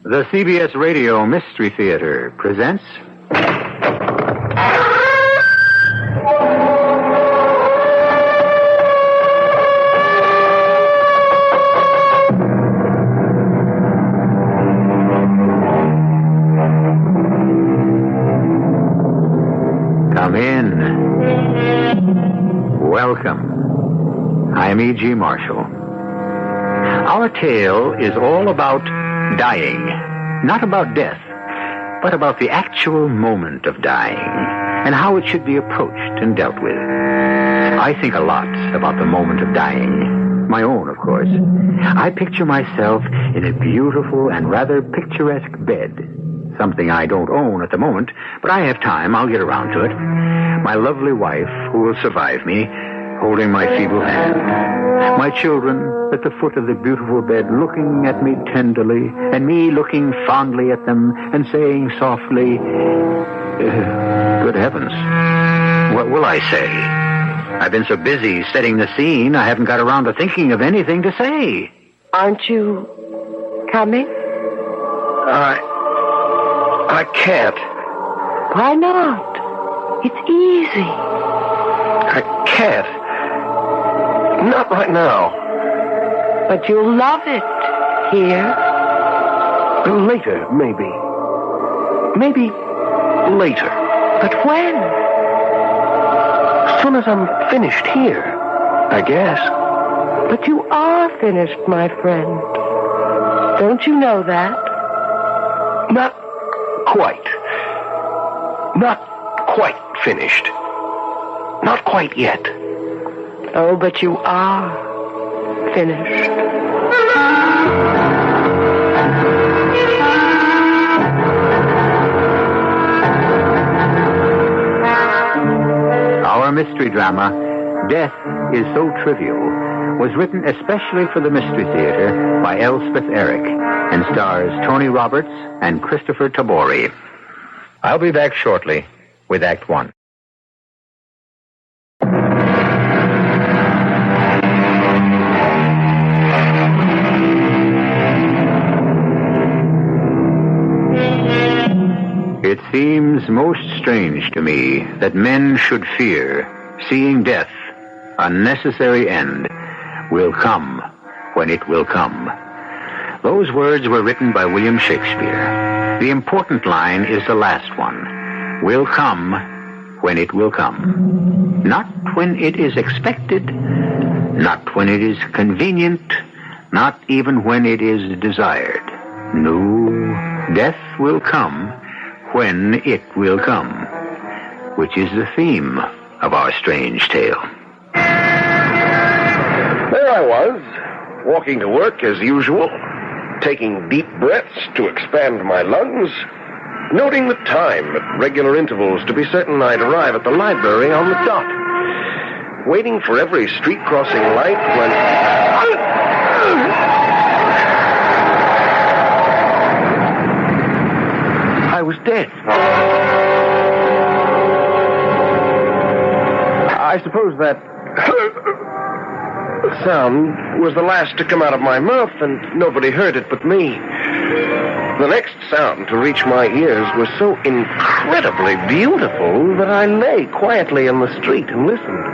The CBS Radio Mystery Theater presents... Come in. Welcome. I'm E.G. Marshall. Our tale is all about dying. Not about death, but about the actual moment of dying and how it should be approached and dealt with. I think a lot about the moment of dying. My own, of course. I picture myself in a beautiful and rather picturesque bed. Something I don't own at the moment, but I have time. I'll get around to it. My lovely wife, who will survive me, holding my feeble hand. My children at the foot of the beautiful bed, looking at me tenderly, and me looking fondly at them and saying softly, good heavens, what will I say? I've been so busy setting the scene, I haven't got around to thinking of anything to say. Aren't you coming? I can't. Why not? It's easy. I can't. Not right now. But you'll love it here. Later, maybe. Maybe later. But when? As soon as I'm finished here, I guess. But you are finished, my friend. Don't you know that? Not quite. Not quite finished. Not quite yet. Oh, but you are finished. Our mystery drama, Death is So Trivial, was written especially for the Mystery Theater by Elspeth Eric and stars Tony Roberts and Kristoffer Tabori. I'll be back shortly with Act One. It seems most strange to me that men should fear seeing death, a necessary end, will come when it will come. Those words were written by William Shakespeare. The important line is the last one. Will come when it will come. Not when it is expected, not when it is convenient, not even when it is desired. No, death will come when it will come, which is the theme of our strange tale. There I was, walking to work as usual, taking deep breaths to expand my lungs, noting the time at regular intervals to be certain I'd arrive at the library on the dot, waiting for every street crossing light when... I was dead. I suppose that sound was the last to come out of my mouth, and nobody heard it but me. The next sound to reach my ears was so incredibly beautiful that I lay quietly in the street and listened.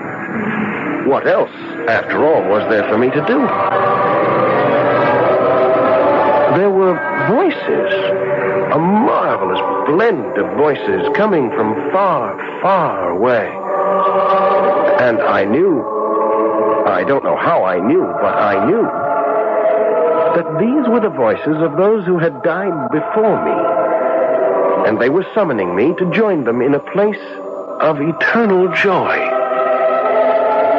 What else, after all, was there for me to do? There were voices, a marvelous blend of voices coming from far, far away. And I knew, I don't know how I knew, but I knew that these were the voices of those who had died before me. And they were summoning me to join them in a place of eternal joy.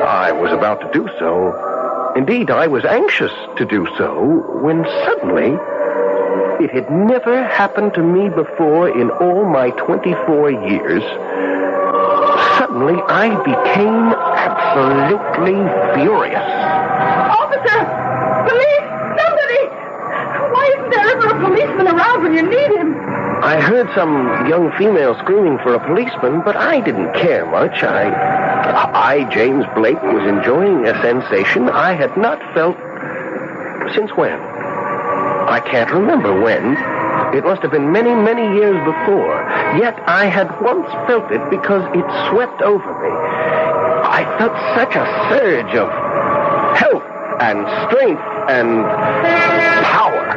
I was about to do so. Indeed, I was anxious to do so, when suddenly, it had never happened to me before in all my 24 years, suddenly I became absolutely furious. Officer! Police! Somebody! Why isn't there ever a policeman around when you need him? I heard some young female screaming for a policeman, but I didn't care much. I, James Blake, was enjoying a sensation I had not felt since when? I can't remember when, It must have been many, many years before. Yet I had once felt it because it swept over me. I felt such a surge of health and strength and power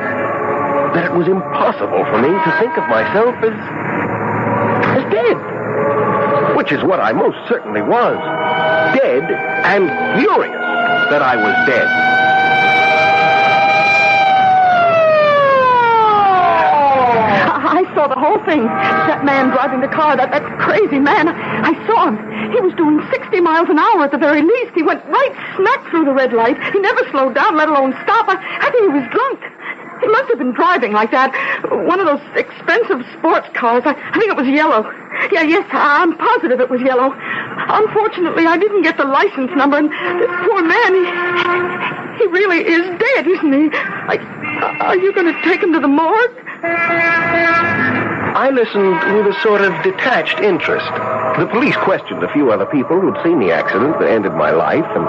that it was impossible for me to think of myself as dead. Which is what I most certainly was. Dead and furious that I was dead. I saw the whole thing. That man driving the car, that crazy man. I saw him. He was doing 60 miles an hour at the very least. He went right smack through the red light. He never slowed down, let alone stop. I think he was drunk. He must have been driving like that. One of those expensive sports cars. I think it was yellow. Yes, I'm positive it was yellow. Unfortunately, I didn't get the license number, and this poor man, he really is dead, isn't he? Are you going to take him to the morgue? I listened with a sort of detached interest. The police questioned a few other people who'd seen the accident that ended my life, and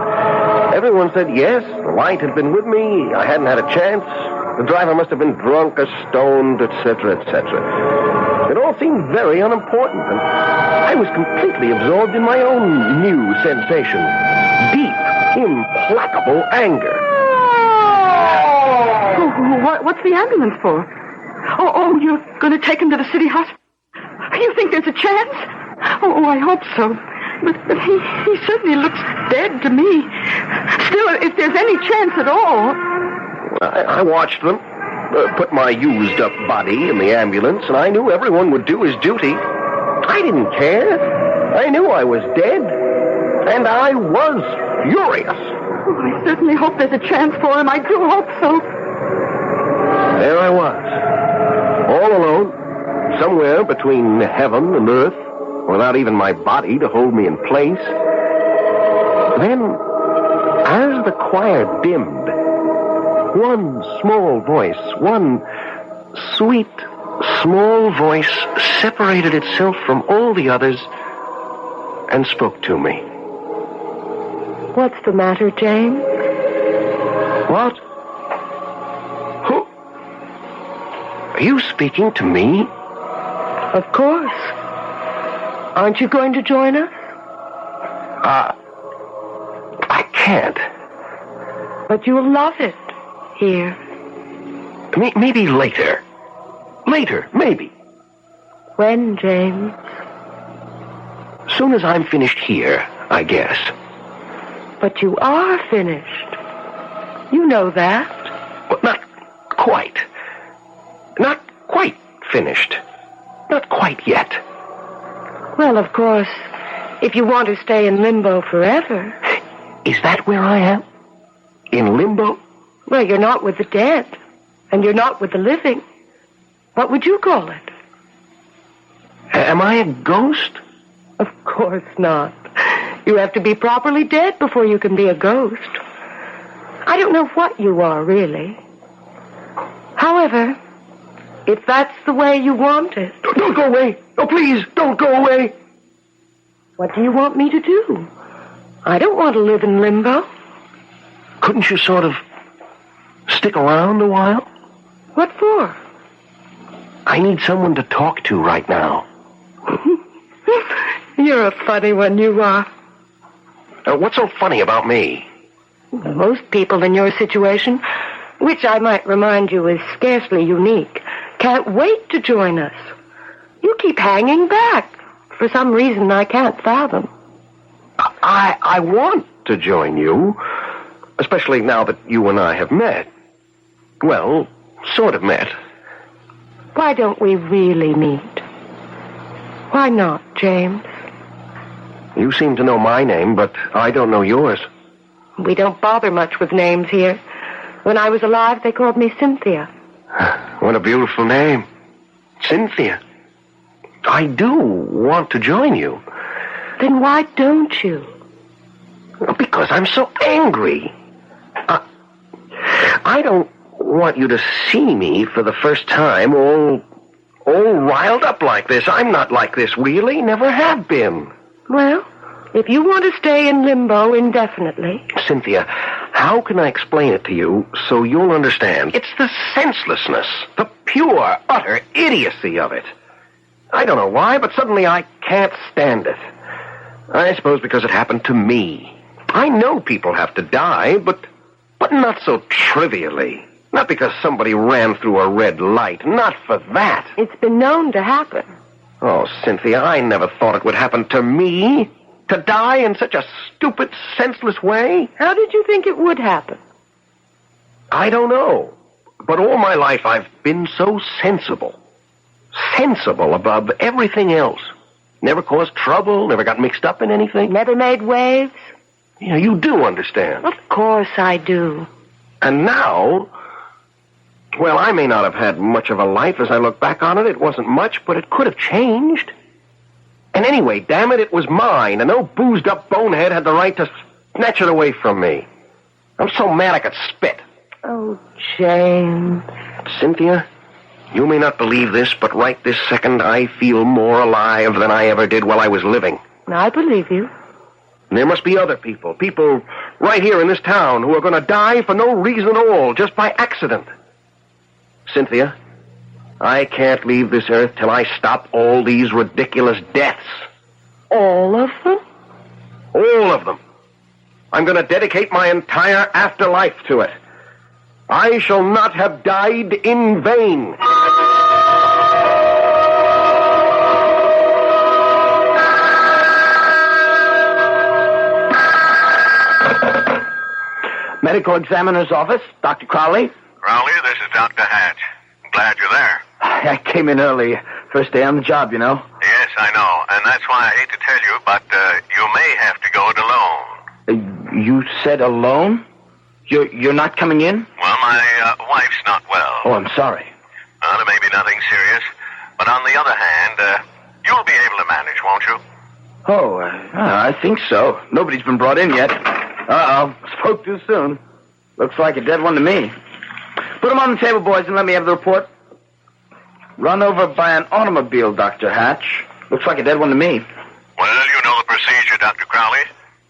everyone said yes, the light had been with me, I hadn't had a chance, the driver must have been drunk or stoned, etc., etc. It all seemed very unimportant, and I was completely absorbed in my own new sensation. Deep, implacable anger. What's the ambulance for? Oh, you're going to take him to the city hospital? You think there's a chance? Oh, I hope so. But he certainly looks dead to me. Still, if there's any chance at all... I watched them, put my used-up body in the ambulance, and I knew everyone would do his duty. I didn't care. I knew I was dead, and I was furious. Oh, I certainly hope there's a chance for him. I do hope so. There I was, all alone, somewhere between heaven and earth, without even my body to hold me in place. Then, as the choir dimmed, one small voice, one sweet, small voice separated itself from all the others and spoke to me. What's the matter, James? What? Who? Are you speaking to me? Of course. Aren't you going to join us? I can't. But you'll love it here. Maybe later. Later, maybe. When, James? Soon as I'm finished here, I guess. But you are finished. You know that. But not quite. Not quite finished. Not quite yet. Well, of course, if you want to stay in limbo forever... Is that where I am? In limbo? Well, you're not with the dead, and you're not with the living. What would you call it? Am I a ghost? Of course not. You have to be properly dead before you can be a ghost. I don't know what you are, really. However, if that's the way you want it... Don't go away! Oh, please, don't go away! What do you want me to do? I don't want to live in limbo. Couldn't you sort of stick around a while? What for? I need someone to talk to right now. You're a funny one, you are. What's so funny about me? Most people in your situation, which I might remind you is scarcely unique, can't wait to join us. You keep hanging back for some reason I can't fathom. I want to join you, especially now that you and I have met. Well, sort of met. Why don't we really meet? Why not, James? You seem to know my name, but I don't know yours. We don't bother much with names here. When I was alive, they called me Cynthia. What a beautiful name. Cynthia. I do want to join you. Then why don't you? Because I'm so angry. I don't want you to see me for the first time all riled up like this. I'm not like this, really. Never have been. Well, If you want to stay in limbo indefinitely... Cynthia, how can I explain it to you so you'll understand? It's the senselessness, the pure, utter idiocy of it. I don't know why, but suddenly I can't stand it. I suppose because it happened to me. I know people have to die, but not so trivially. Not because somebody ran through a red light. Not for that. It's been known to happen. Oh, Cynthia, I never thought it would happen to me. To die in such a stupid, senseless way? How did you think it would happen? I don't know. But all my life I've been so sensible. Sensible above everything else. Never caused trouble, never got mixed up in anything. Never made waves? Yeah, you do understand. Of course I do. And now... Well, I may not have had much of a life as I look back on it. It wasn't much, but it could have changed. And anyway, damn it, it was mine, and no boozed-up bonehead had the right to snatch it away from me. I'm so mad I could spit. Oh, James. Cynthia, you may not believe this, but right this second I feel more alive than I ever did while I was living. I believe you. And there must be other people right here in this town who are going to die for no reason at all, just by accident. Cynthia, I can't leave this earth till I stop all these ridiculous deaths. All of them? All of them. I'm going to dedicate my entire afterlife to it. I shall not have died in vain. Medical examiner's office, Dr. Crowley. Crowley, this is Dr. Hatch. I'm glad you're there. I came in early. First day on the job, you know. Yes, I know. And that's why I hate to tell you, but you may have to go it alone. You said alone? You're not coming in? Well, my wife's not well. Oh, I'm sorry. Well, there may be nothing serious. But on the other hand, you'll be able to manage, won't you? Oh, I think so. Nobody's been brought in yet. Uh-oh. Spoke too soon. Looks like a dead one to me. Put them on the table, boys, and let me have the report. Run over by an automobile, Dr. Hatch. Looks like a dead one to me. Well, you know the procedure, Dr. Crowley.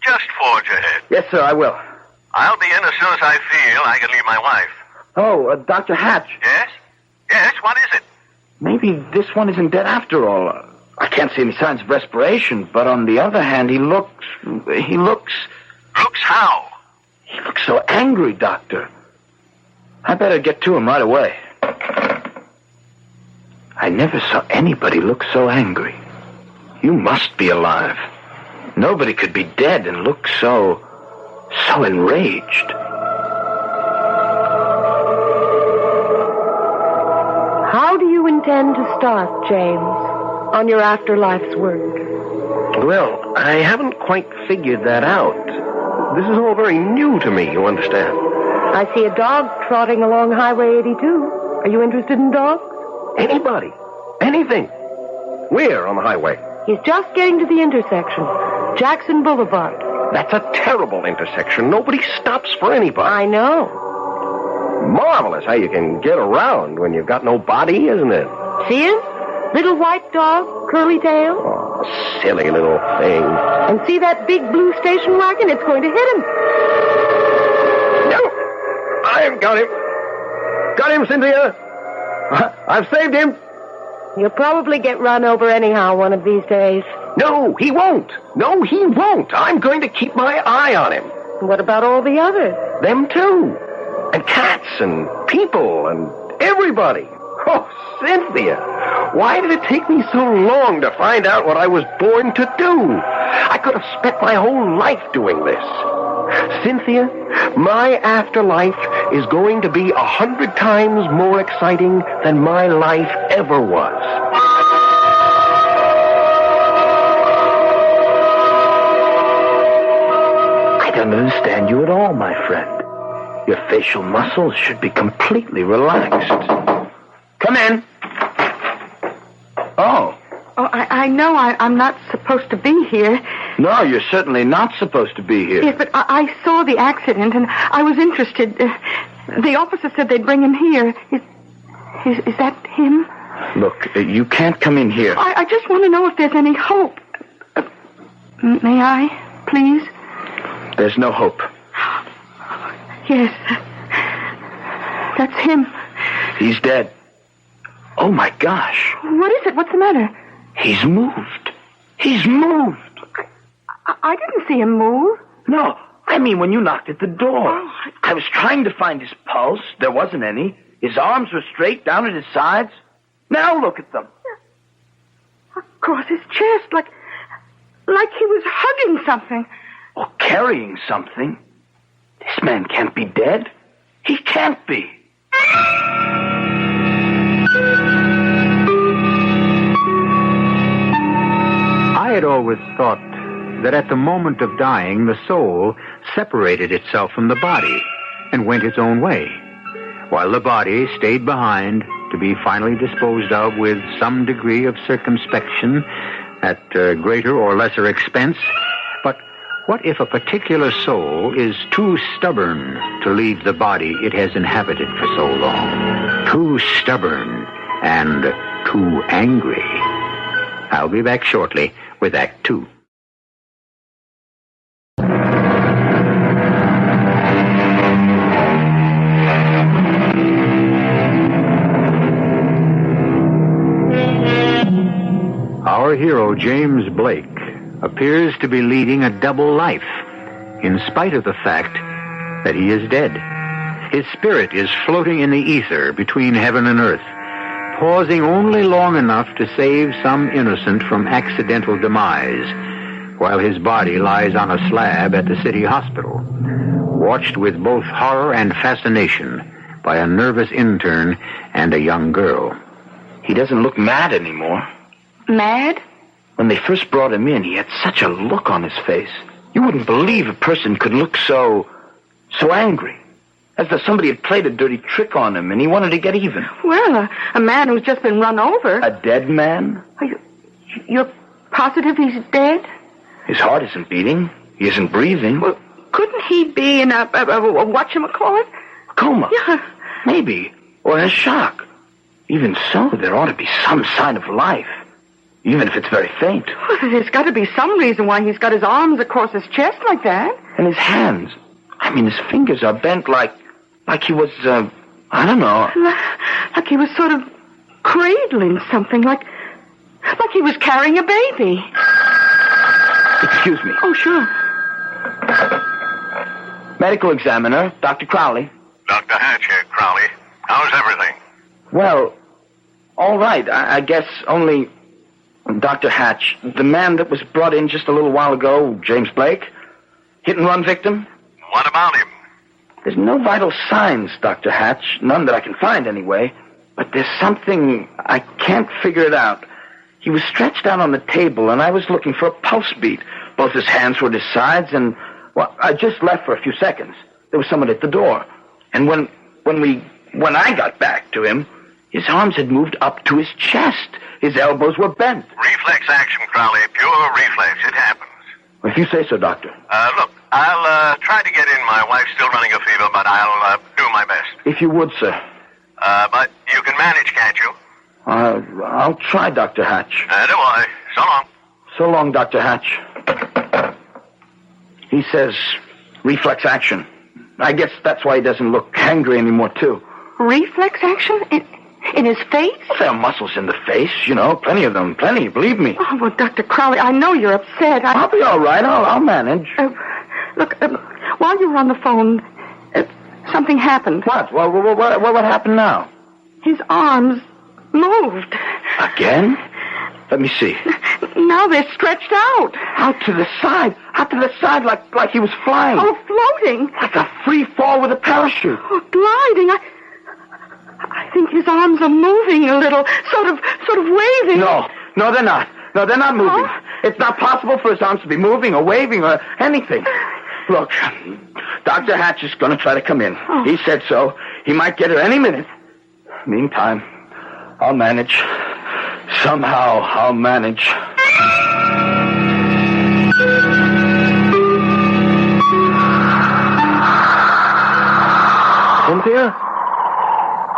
Just forge ahead. Yes, sir, I will. I'll be in as soon as I feel I can leave my wife. Oh, Dr. Hatch. Yes? Yes, what is it? Maybe this one isn't dead after all. I can't see any signs of respiration, but on the other hand, he looks... Looks how? He looks so angry, Doctor. I better get to him right away. I never saw anybody look so angry. You must be alive. Nobody could be dead and look so enraged. How do you intend to start, James, on your afterlife's work? Well, I haven't quite figured that out. This is all very new to me, you understand. I see a dog trotting along Highway 82. Are you interested in dogs? Anybody. Anything. Where on the highway? He's just getting to the intersection. Jackson Boulevard. That's a terrible intersection. Nobody stops for anybody. I know. Marvelous how you can get around when you've got no body, isn't it? See him? Little white dog, curly tail. Oh, silly little thing. And see that big blue station wagon? It's going to hit him. No! I've got him. Got him, Cynthia. I've saved him. You'll probably get run over anyhow one of these days. No, he won't. No, he won't. I'm going to keep my eye on him. What about all the others? Them too. And cats and people and everybody. Oh, Cynthia, why did it take me so long to find out what I was born to do? I could have spent my whole life doing this. Cynthia, my afterlife is going to be 100 times more exciting than my life ever was. I don't understand you at all, my friend. Your facial muscles should be completely relaxed. Come in. Oh. Oh, I know I'm not supposed to be here. No, you're certainly not supposed to be here. Yes, but I saw the accident, and I was interested. The officer said they'd bring him here. Is that him? Look, you can't come in here. I just want to know if there's any hope. May I, please? There's no hope. Yes. That's him. He's dead. Oh, my gosh. What is it? What's the matter? He's moved. He's moved. I didn't see him move. No, I mean when you knocked at the door. I was trying to find his pulse. There wasn't any. His arms were straight down at his sides. Now look at them. Across his chest, like he was hugging something. Or carrying something. This man can't be dead. He can't be. I had always thought that at the moment of dying, the soul separated itself from the body and went its own way, while the body stayed behind to be finally disposed of with some degree of circumspection at greater or lesser expense. But what if a particular soul is too stubborn to leave the body it has inhabited for so long? Too stubborn and too angry. I'll be back shortly with Act 2. Our hero, James Blake, appears to be leading a double life, in spite of the fact that he is dead. His spirit is floating in the ether between heaven and earth, pausing only long enough to save some innocent from accidental demise, while his body lies on a slab at the city hospital, watched with both horror and fascination by a nervous intern and a young girl. He doesn't look mad anymore. Mad? When they first brought him in, he had such a look on his face. You wouldn't believe a person could look so angry. As though somebody had played a dirty trick on him and he wanted to get even. Well, a man who's just been run over. A dead man? You're positive he's dead? His heart isn't beating. He isn't breathing. Well, couldn't he be in a whatchamacallit? Coma. Yeah. Maybe. Or in a shock. Even so, there ought to be some sign of life. Even if it's very faint. Well, there's got to be some reason why he's got his arms across his chest like that. And his hands. I mean, his fingers are bent like he was, I don't know. Like he was sort of cradling something, like he was carrying a baby. Excuse me. Oh, sure. Medical examiner, Dr. Crowley. Dr. Hatch here, Crowley. How's everything? Well, all right. I guess only... Dr. Hatch, the man that was brought in just a little while ago, James Blake, hit-and-run victim? What about him? There's no vital signs, Dr. Hatch. None that I can find, anyway. But there's something... I can't figure it out. He was stretched out on the table, and I was looking for a pulse beat. Both his hands were at his sides, and... Well, I just left for a few seconds. There was someone at the door. And when I got back to him, his arms had moved up to his chest. His elbows were bent. Reflex action, Crowley. Pure reflex. It happens. If you say so, Doctor. Look, I'll try to get in. My wife's still running a fever, but I'll do my best. If you would, sir. But you can manage, can't you? I'll try, Dr. Hatch. Do I. So long. So long, Dr. Hatch. He says reflex action. I guess that's why he doesn't look angry anymore, too. Reflex action? In his face? Well, there are muscles in the face, plenty of them, plenty, believe me. Oh, well, Dr. Crowley, I know you're upset. I'll be all right. I'll manage. Look, while you were on the phone, something happened. What? What happened now? His arms moved. Again? Let me see. Now they're stretched out. Out to the side. Out to the side like he was flying. Oh, floating. Like a free fall with a parachute. Oh, gliding. I think his arms are moving a little, sort of waving. No, they're not. No, they're not moving. Huh? It's not possible for his arms to be moving or waving or anything. Look, Dr. Hatch is going to try to come in. Oh. He said so. He might get her any minute. Meantime, I'll manage. Somehow, I'll manage.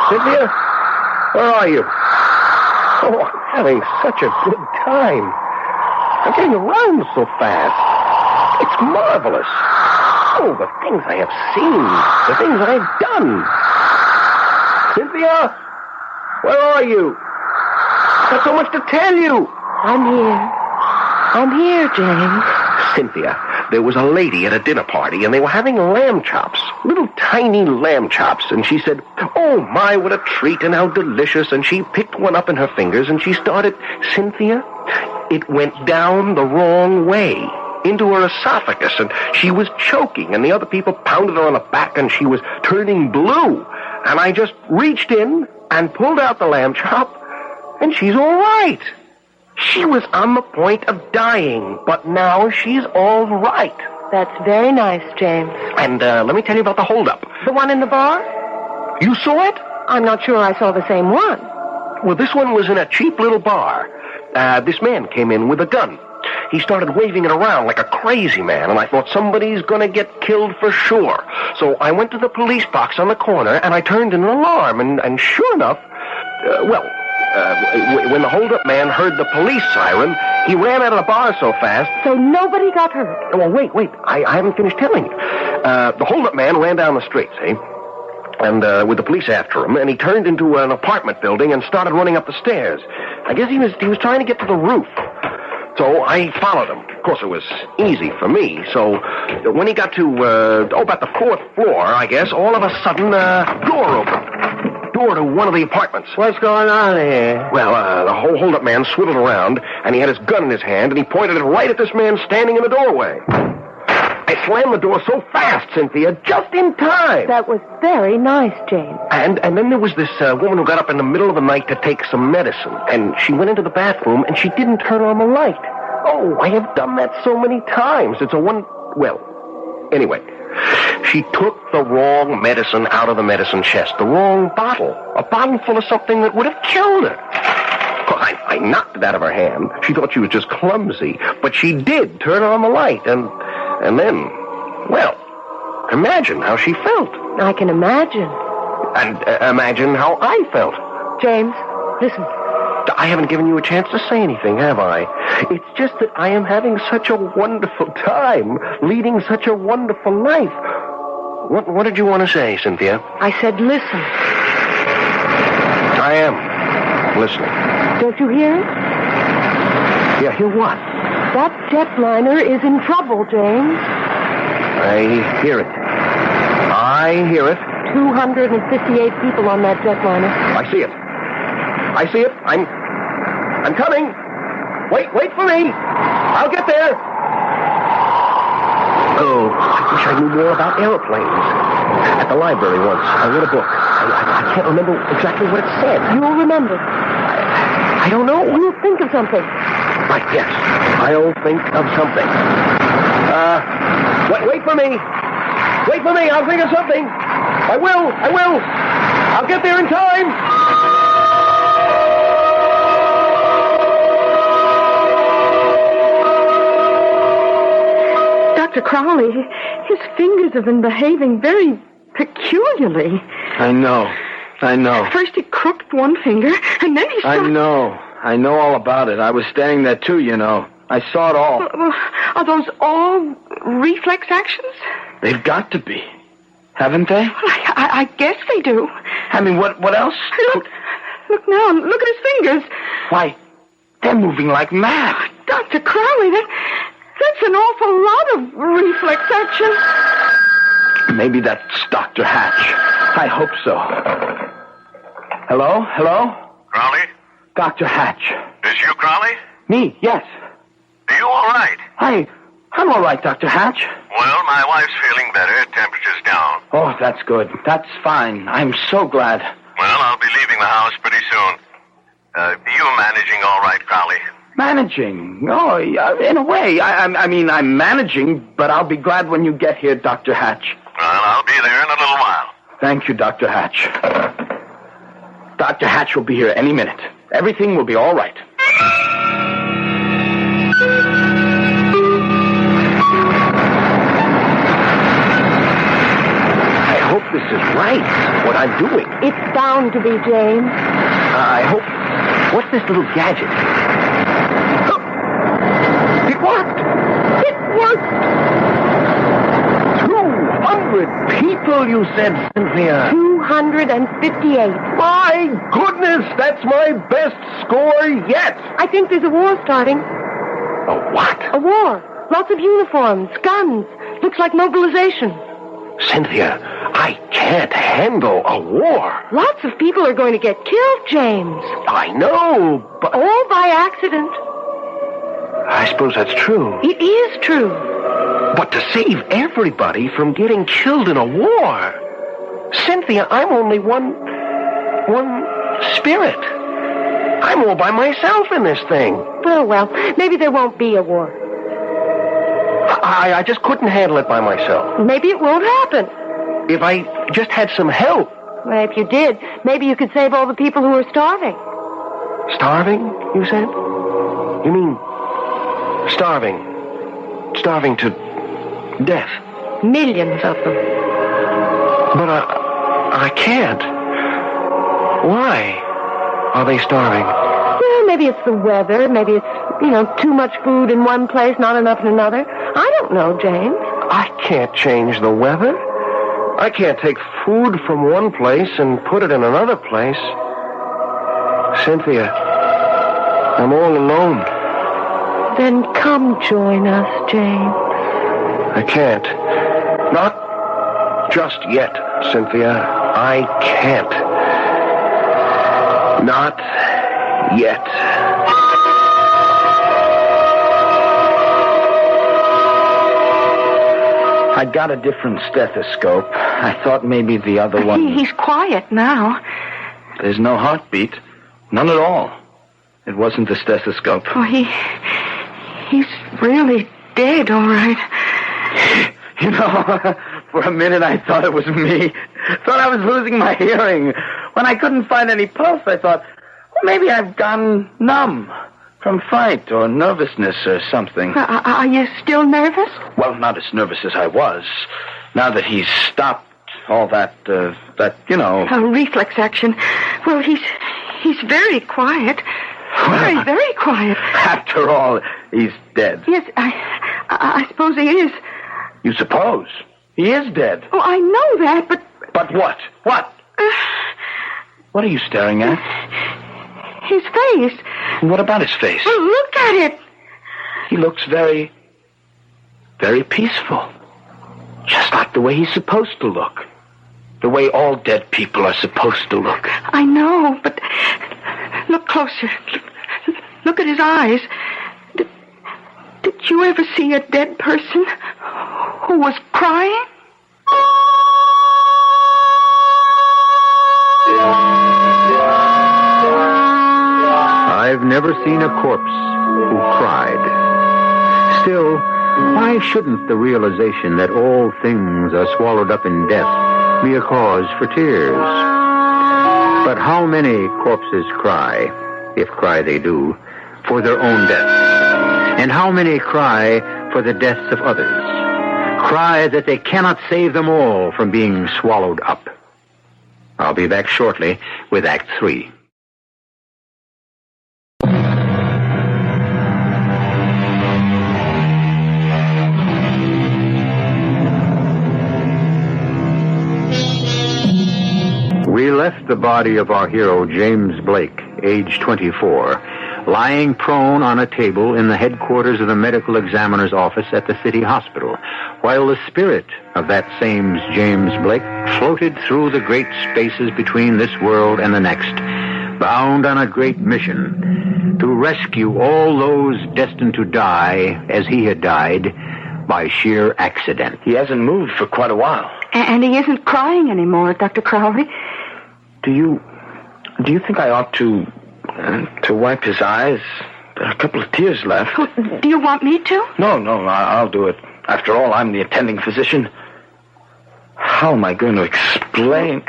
Cynthia? Where are you? Oh, I'm having such a good time. I'm getting around so fast. It's marvelous. Oh, the things I have seen. The things I have done. Cynthia? Where are you? I've got so much to tell you. I'm here, James. Cynthia, there was a lady at a dinner party, and they were having lamb chops. Little tiny lamb chops. And she said, oh, my, what a treat, and how delicious. And she picked one up in her fingers, and she started, Cynthia, it went down the wrong way into her esophagus, and she was choking, and the other people pounded her on the back, and she was turning blue. And I just reached in and pulled out the lamb chop, and she's all right. She was on the point of dying, but now she's all right. That's very nice, James. And let me tell you about the holdup. The one in the bar? You saw it? I'm not sure I saw the same one. Well, this one was in a cheap little bar. This man came in with a gun. He started waving it around like a crazy man, and I thought somebody's going to get killed for sure. So I went to the police box on the corner, and I turned an alarm, and sure enough, when the hold-up man heard the police siren, he ran out of the bar so fast. So nobody got hurt? Well, wait. I haven't finished telling you. The hold-up man ran down the street, see? And with the police after him, and he turned into an apartment building and started running up the stairs. I guess he was trying to get to the roof. So I followed him. Of course, it was easy for me. So when he got to, about the 4th floor, I guess, all of a sudden, door opened. Door to one of the apartments. What's going on here? Well, the whole hold-up man swiveled around, and he had his gun in his hand, and he pointed it right at this man standing in the doorway. I slammed the door so fast, Cynthia, just in time. That was very nice, James. And then there was this woman who got up in the middle of the night to take some medicine, and she went into the bathroom, and she didn't turn on the light. Oh, I have done that so many times. It's anyway, she took the wrong medicine out of the medicine chest, the wrong bottle, a bottle full of something that would have killed her. I knocked it out of her hand. She thought she was just clumsy, but she did turn on the light, and then, imagine how she felt. I can imagine. And imagine how I felt. James, listen. I haven't given you a chance to say anything, have I? It's just that I am having such a wonderful time, leading such a wonderful life. What did you want to say, Cynthia? I said listen. I am listening. Don't you hear it? Yeah, hear what? That jetliner is in trouble, James. I hear it. 258 people on that jetliner. I see it. I'm coming. Wait for me. I'll get there. Oh, I wish I knew more about airplanes. At the library once, I read a book. I can't remember exactly what it said. You'll remember. I don't know. You'll think of something. Right, yes. I'll think of something. Wait for me. Wait for me. I'll think of something. I will. I'll get there in time. Dr. Crowley, his fingers have been behaving very peculiarly. I know. First he crooked one finger, and then he started... I know all about it. I was standing there, too, you know. I saw it all. Are those all reflex actions? They've got to be. Haven't they? Well, I guess they do. I mean, what else? Look now. Look at his fingers. Why, they're moving like mad. Dr. Crowley, that's an awful lot of reflex action. Maybe that's Dr. Hatch. I hope so. Hello? Crowley? Dr. Hatch. Is you, Crowley? Me, yes. Are you all right? I'm all right, Dr. Hatch. Well, my wife's feeling better. Temperature's down. Oh, that's good. That's fine. I'm so glad. Well, I'll be leaving the house pretty soon. You managing all right, Crowley? Managing? Oh, in a way. I mean, I'm managing, but I'll be glad when you get here, Dr. Hatch. Well, I'll be there in a little while. Thank you, Dr. Hatch. Dr. Hatch will be here any minute. Everything will be all right. I hope this is right, what I'm doing. It's bound to be, James. I hope... What's this little gadget? 200 people, you said, Cynthia. 258. My goodness, that's my best score yet. I think there's a war starting. A what? A war. Lots of uniforms, guns. Looks like mobilization. Cynthia, I can't handle a war. Lots of people are going to get killed, James. I know, but... All by accident. I suppose that's true. It is true. But to save everybody from getting killed in a war... Cynthia, I'm only one spirit. I'm all by myself in this thing. Oh, well, maybe there won't be a war. I just couldn't handle it by myself. Maybe it won't happen. If I just had some help. Well, if you did, maybe you could save all the people who are starving. Starving, you said? You mean starving? Starving to death? Millions of them. But I can't. Why are they starving? Well, maybe it's the weather. Maybe it's, too much food in one place, not enough in another. I don't know, James. I can't change the weather. I can't take food from one place and put it in another place. Cynthia, I'm all alone. Then come join us, James. I can't. Not just yet, Cynthia. I can't. Not yet. I got a different stethoscope. I thought maybe the other one... He's quiet now. There's no heartbeat. None at all. It wasn't the stethoscope. Oh, he's really dead, all right. For a minute I thought it was me. Thought I was losing my hearing. When I couldn't find any pulse, I thought, well, maybe I've gone numb from fright or nervousness or something. Are you still nervous? Well, not as nervous as I was. Now that he's stopped all that. A reflex action. Well, he's very quiet. Very, very quiet. After all, he's dead. Yes, I suppose he is. You suppose? He is dead. Oh, I know that, but... But what? What? What are you staring at? His face. What about his face? Well, look at it. He looks very, very peaceful. Just like the way he's supposed to look. The way all dead people are supposed to look. I know, but look closer. Look at his eyes. Did you ever see a dead person who was crying? I've never seen a corpse who cried. Still, why shouldn't the realization that all things are swallowed up in death be a cause for tears? But how many corpses cry, if cry they do, for their own death? And how many cry for the deaths of others? Cry that they cannot save them all from being swallowed up. I'll be back shortly with Act 3. We left the body of our hero, James Blake, age 24, lying prone on a table in the headquarters of the medical examiner's office at the city hospital, while the spirit of that same James Blake floated through the great spaces between this world and the next, bound on a great mission to rescue all those destined to die as he had died by sheer accident. He hasn't moved for quite a while. And he isn't crying anymore, Dr. Crowley. Do you think I ought to wipe his eyes? There are a couple of tears left. Oh, do you want me to? No, I'll do it. After all, I'm the attending physician. How am I going to explain?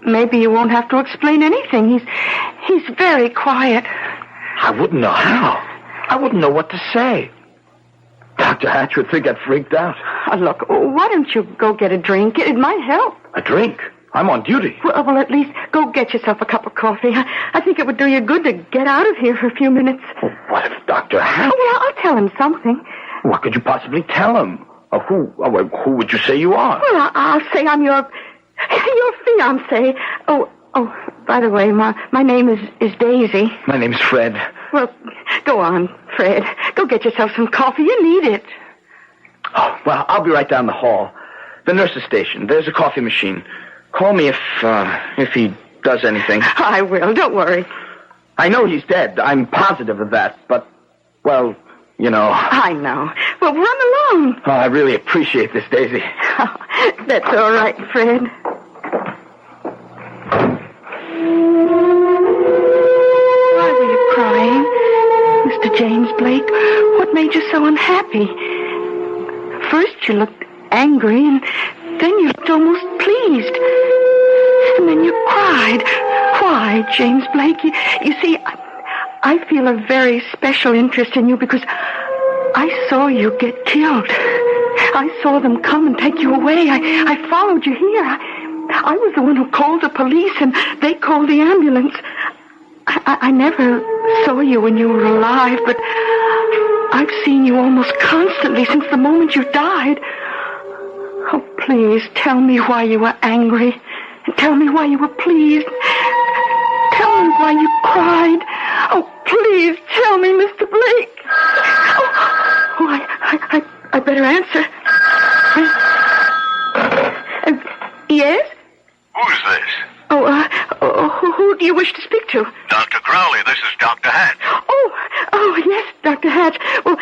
Maybe you won't have to explain anything. He's very quiet. I wouldn't know how. I wouldn't know what to say. Dr. Hatch would think I'd freaked out. Look, why don't you go get a drink? It might help. A drink? I'm on duty. Well, at least go get yourself a cup of coffee. I think it would do you good to get out of here for a few minutes. Well, what if Dr. Hatch... Oh, well, I'll tell him something. What could you possibly tell him? Who would you say you are? Well, I'll say I'm your fiancé. Oh, by the way, my name is Daisy. My name's Fred. Well, go on, Fred. Go get yourself some coffee. You need it. Oh, well, I'll be right down the hall. The nurse's station. There's a coffee machine. Call me if he does anything. I will. Don't worry. I know he's dead. I'm positive of that. But, well, you know. I know. Well, run along. Oh, I really appreciate this, Daisy. Oh, that's all right, Fred. Why were you crying, Mr. James Blake? What made you so unhappy? First you looked angry, and then you looked almost pleased. And then you cried. Why, James Blake? You see, I feel a very special interest in you because I saw you get killed. I saw them come and take you away. I followed you here. I was the one who called the police, and they called the ambulance. I never saw you when you were alive, but I've seen you almost constantly since the moment you died. Oh, please, tell me why you were angry. Tell me why you were pleased. Tell me why you cried. Oh, please, tell me, Mr. Blake. I better answer. Yes? Who's this? Who do you wish to speak to? Dr. Crowley, this is Dr. Hatch. Oh, yes, Dr. Hatch. Well,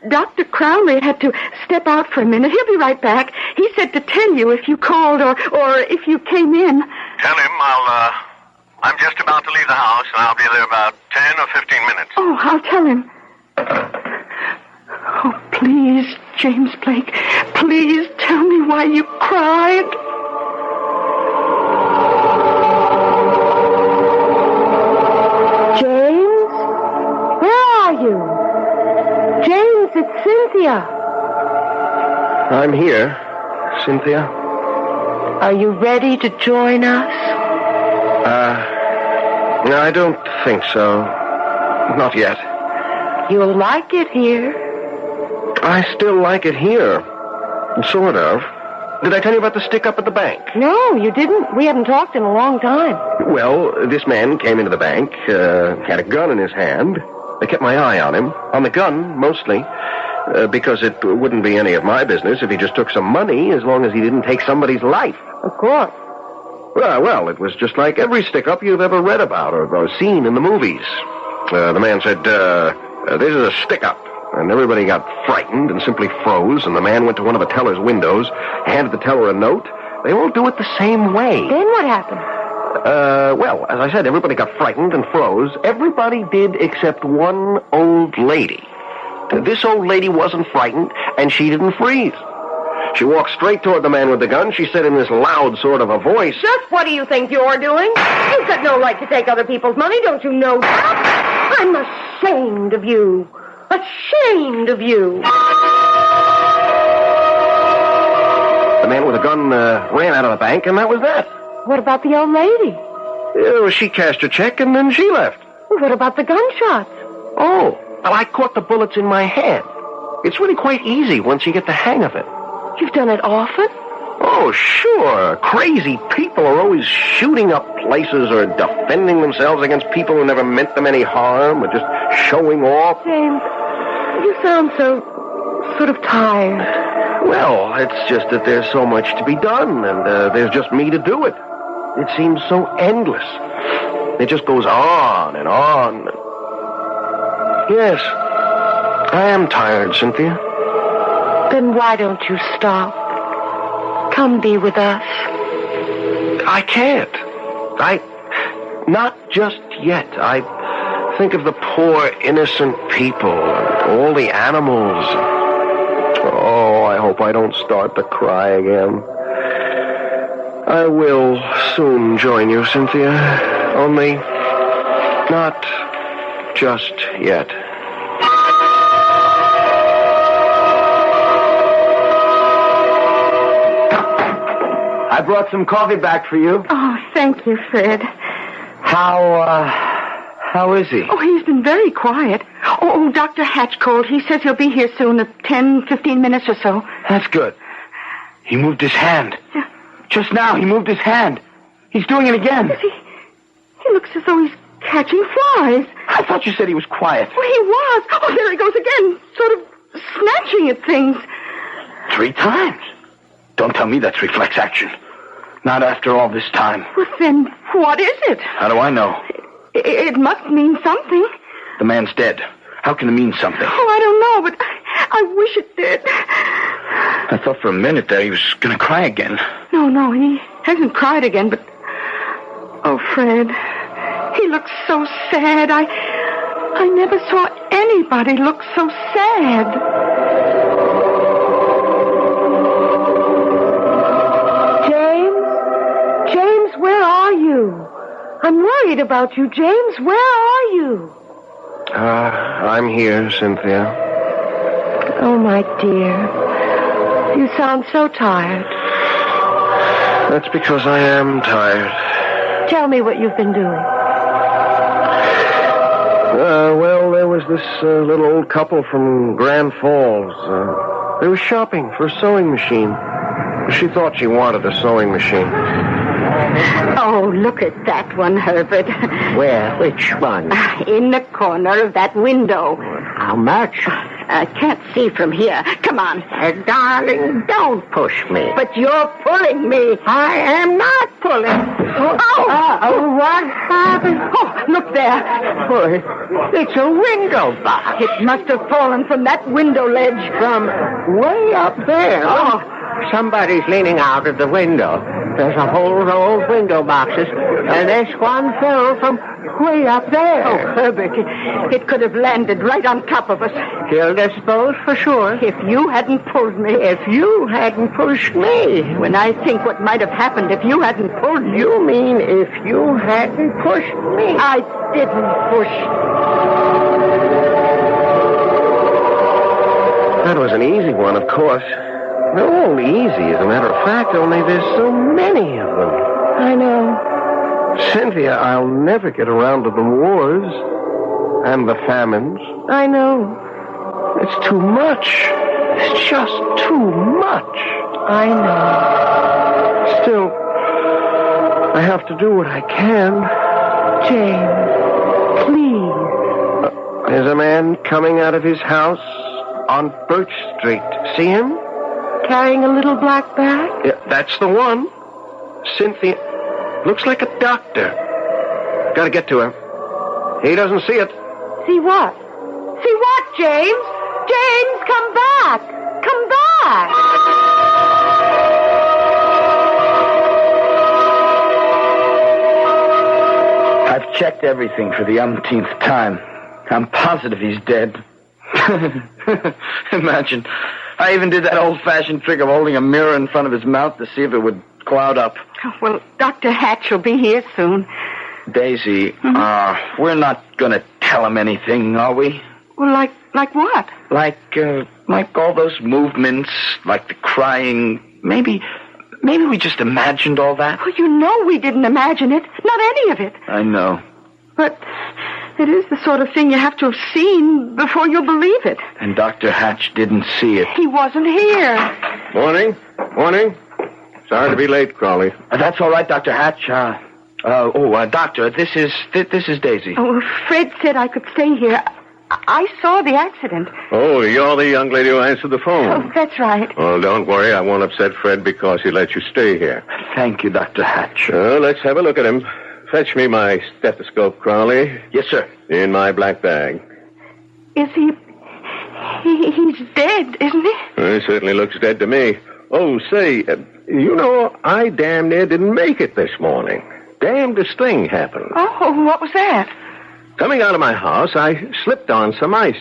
Dr. Crowley had to step out for a minute. He'll be right back. He said to tell you if you called or if you came in. Tell him I'm just about to leave the house, and I'll be there about 10 or 15 minutes. Oh, I'll tell him. Oh, please, James Blake, please tell me why you cried. James? Where are you? James, it's Cynthia. I'm here, Cynthia. Are you ready to join us? No, I don't think so. Not yet. You'll like it here. I still like it here. Sort of. Did I tell you about the stick-up at the bank? No, you didn't. We haven't talked in a long time. Well, this man came into the bank, had a gun in his hand. I kept my eye on him. On the gun, mostly. Because it wouldn't be any of my business if he just took some money, as long as he didn't take somebody's life. Of course. Well, it was just like every stick-up you've ever read about or seen in the movies. The man said, this is a stick-up. And everybody got frightened and simply froze, and the man went to one of the teller's windows, handed the teller a note. They all do it the same way. Then what happened? Well, as I said, everybody got frightened and froze. Everybody did except one old lady. This old lady wasn't frightened, and she didn't freeze. She walked straight toward the man with the gun. She said in this loud sort of a voice, Just what do you think you're doing? You've got no right to take other people's money, don't you know that? I'm ashamed of you. Ashamed of you. The man with the gun ran out of the bank, and that was that. What about the old lady? She cashed her check, and then she left. What about the gunshots? Oh, well, I caught the bullets in my head. It's really quite easy once you get the hang of it. You've done it often? Oh, sure. Crazy people are always shooting up places or defending themselves against people who never meant them any harm or just showing off. James, you sound so sort of tired. Well, it's just that there's so much to be done, and there's just me to do it. It seems so endless. It just goes on and on. Yes, I am tired, Cynthia. Then why don't you stop? Come be with us. I can't. Not just yet. I think of the poor, innocent people and all the animals. Oh, I hope I don't start to cry again. I will soon join you, Cynthia. Only not just yet. I brought some coffee back for you. Oh, thank you, Fred. How is he? Oh, he's been very quiet. Oh, Dr. Hatch called. He says he'll be here soon, 10-15 minutes or so. That's good. He moved his hand. Yeah. Just now, he moved his hand. He's doing it again. Yes, he looks as though he's catching flies. I thought you said he was quiet. Well, he was. Oh, there he goes again, sort of snatching at things. 3 times. Don't tell me that's reflex action. Not after all this time. Well, then, what is it? How do I know? It must mean something. The man's dead. How can it mean something? Oh, I don't know, but I wish it did. I thought for a minute that he was going to cry again. No, he hasn't cried again, but... Oh, Fred, he looks so sad. I never saw anybody look so sad. James, where are you? I'm worried about you, James. Where are you? I'm here, Cynthia. Oh, my dear. You sound so tired. That's because I am tired. Tell me what you've been doing. Well, there was this little old couple from Grand Falls. They were shopping for a sewing machine. She thought she wanted a sewing machine. Oh, look at that one, Herbert. Where? Which one? In the corner of that window. How much? I can't see from here. Come on. Darling, don't push me. But you're pulling me. I am not pulling. Oh, What happened? oh, look there. Oh, it's a window box. It must have fallen from that window ledge. From way up there. Oh. Somebody's leaning out of the window. There's a whole row of window boxes, and this one fell from way up there. Oh, Herbert, it could have landed right on top of us. Killed us both for sure. If you hadn't pulled me. If you hadn't pushed me. When I think what might have happened if you hadn't pulled me. You mean if you hadn't pushed me? I didn't push. That was an easy one, of course. They're all easy, as a matter of fact, only there's so many of them. I know. Cynthia, I'll never get around to the wars and the famines. I know. It's too much. It's just too much. I know. Still, I have to do what I can. James, please. There's a man coming out of his house on Birch Street. See him? Carrying a little black bag? Yeah, that's the one. Cynthia. Looks like a doctor. Gotta get to him. He doesn't see it. See what? See what, James? James, come back! Come back! I've checked everything for the umpteenth time. I'm positive he's dead. Imagine. I even did that old-fashioned trick of holding a mirror in front of his mouth to see if it would cloud up. Oh, well, Dr. Hatch will be here soon. Daisy, we're not going to tell him anything, are we? Well, like what? Like all those movements, like the crying. Maybe we just imagined all that. Well, you know we didn't imagine it. Not any of it. I know. But it is the sort of thing you have to have seen before you'll believe it. And Dr. Hatch didn't see it. He wasn't here. Morning. Sorry to be late, Crawley. That's all right, Dr. Hatch. Doctor, this is Daisy. Oh, Fred said I could stay here. I saw the accident. Oh, you're the young lady who answered the phone. Oh, that's right. Well, don't worry. I won't upset Fred because he let you stay here. Thank you, Dr. Hatch. Let's have a look at him. Fetch me my stethoscope, Crowley. Yes, sir. In my black bag. Is he... He's dead, isn't he? He certainly looks dead to me. Oh, say, I damn near didn't make it this morning. Damnedest thing happened. Oh, what was that? Coming out of my house, I slipped on some ice.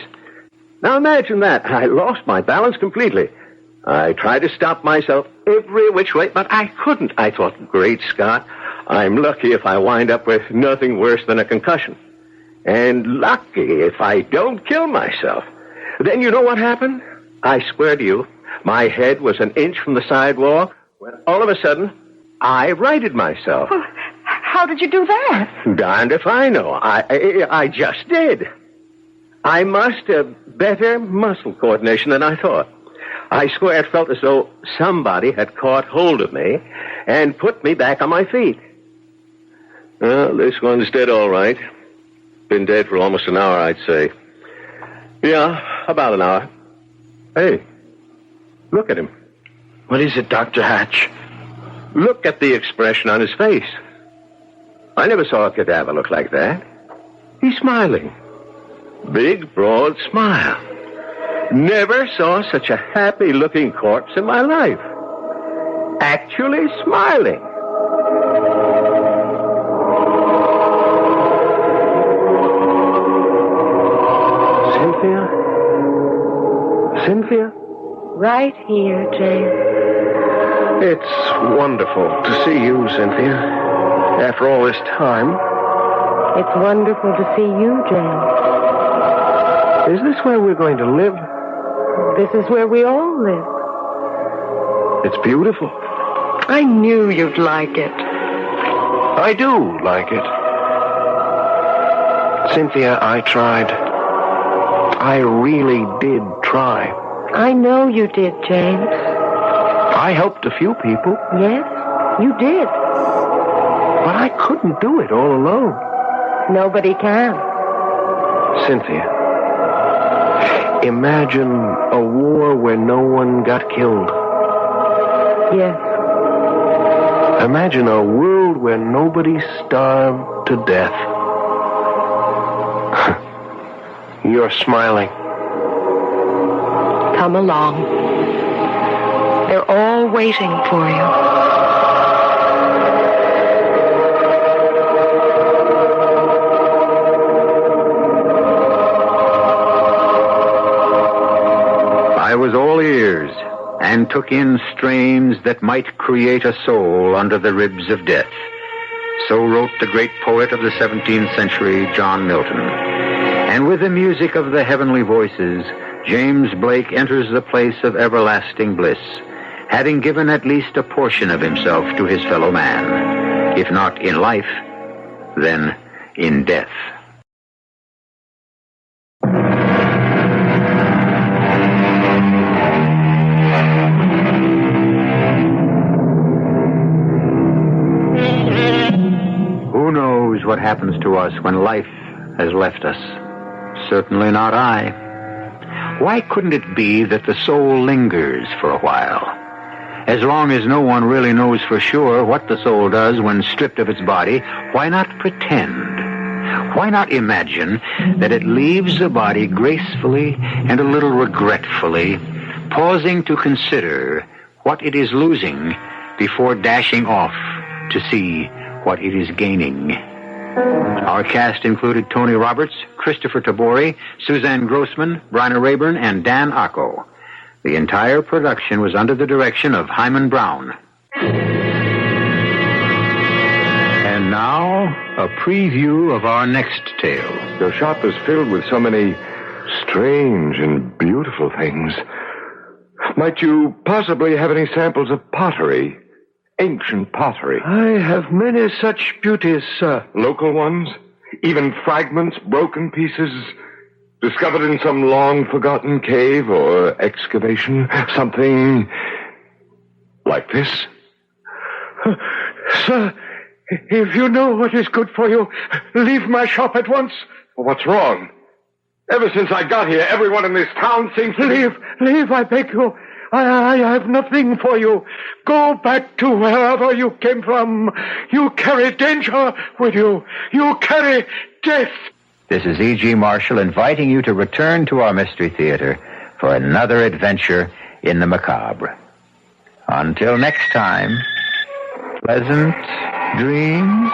Now imagine that. I lost my balance completely. I tried to stop myself every which way, but I couldn't. I thought, great Scott, I'm lucky if I wind up with nothing worse than a concussion. And lucky if I don't kill myself. Then you know what happened? I swear to you, my head was an inch from the sidewalk when all of a sudden, I righted myself. Well, how did you do that? Darned if I know. I just did. I must have better muscle coordination than I thought. I swear it felt as though somebody had caught hold of me and put me back on my feet. Well, this one's dead all right. Been dead for almost an hour, I'd say. Yeah, about an hour. Hey, look at him. What is it, Dr. Hatch? Look at the expression on his face. I never saw a cadaver look like that. He's smiling. Big, broad smile. Never saw such a happy-looking corpse in my life. Actually smiling. Cynthia? Right here, James. It's wonderful to see you, Cynthia. After all this time. It's wonderful to see you, James. Is this where we're going to live? This is where we all live. It's beautiful. I knew you'd like it. I do like it. Cynthia, I tried. I really did try. I know you did, James. I helped a few people. Yes, you did. But I couldn't do it all alone. Nobody can. Cynthia, imagine a war where no one got killed. Yes. Imagine a world where nobody starved to death. You're smiling. Come along. They're all waiting for you. I was all ears and took in strains that might create a soul under the ribs of death. So wrote the great poet of the 17th century, John Milton. And with the music of the heavenly voices, James Blake enters the place of everlasting bliss, having given at least a portion of himself to his fellow man. If not in life, then in death. Who knows what happens to us when life has left us? Certainly not I. Why couldn't it be that the soul lingers for a while? As long as no one really knows for sure what the soul does when stripped of its body, why not pretend? Why not imagine that it leaves the body gracefully and a little regretfully, pausing to consider what it is losing before dashing off to see what it is gaining? Our cast included Tony Roberts, Kristoffer Tabori, Suzanne Grossman, Bryna Raeburn, and Dan Ocko. The entire production was under the direction of Himan Brown. And now, a preview of our next tale. Your shop is filled with so many strange and beautiful things. Might you possibly have any samples of pottery? Ancient pottery. I have many such beauties, sir. Local ones? Even fragments, broken pieces, discovered in some long-forgotten cave or excavation? Something like this? Sir, if you know what is good for you, leave my shop at once. What's wrong? Ever since I got here, everyone in this town seems to... Leave, I beg you. I have nothing for you. Go back to wherever you came from. You carry danger with you. You carry death. This is E.G. Marshall inviting you to return to our Mystery Theater for another adventure in the macabre. Until next time, pleasant dreams.